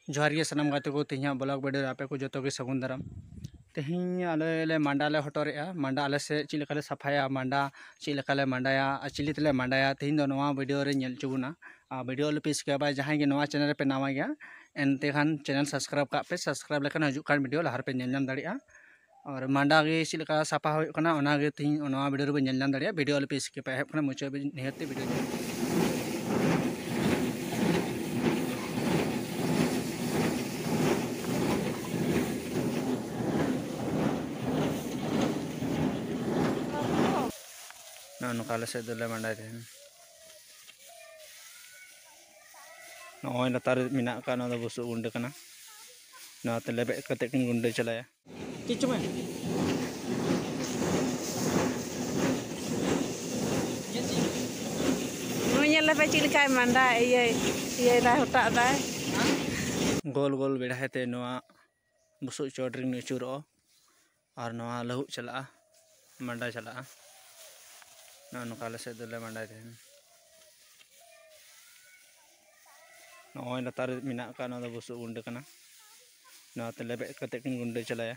जोहार गे सनम गाते को तेहिया ब्लॉग वीडियो आपे को जो सगुन दाराम तेहिं आले मांडा ले हटोरेआ मांडा आले से चिलकाले सफाया मांडा चिलकाले मांडाया चिलितले मांडाया तेहिं दो नवा वीडियो रे नेल चुबुना वीडियो ले पिस के बा जहां गे नवा चैनल पे नामा गया एनते खान चैनल सब्सक्राइब का पे सब्सक्राइब लेखन हजु कान वीडियो लहर पे नेल नाम दाड़िया और मांडा गे चिलका सफा होय कना ओना गे तेहिं नवा वीडियो रे नेल नाम दाड़िया वीडियो ले पिस के पे हेब कना मुचे निहते वीडियो नकाले से दले मंडाय थे नॉय लतार मिना का ना बुसु गुंडे कना ना ते लेबे कते किन गुंडे चलाया किचु में नोय लेबे चिलकाय मंडा ये रा हटा दा गोल गोल बेढ़ा ते नोआ बुसु चोडरिंग नचुरो और नोआ लहु चला मंडा चला ना नकाले से दले मंडाय थे नॉय लतार मिना का ना बुसु गुंडे कना ना ते लेबे कते किन गुंडे चलाया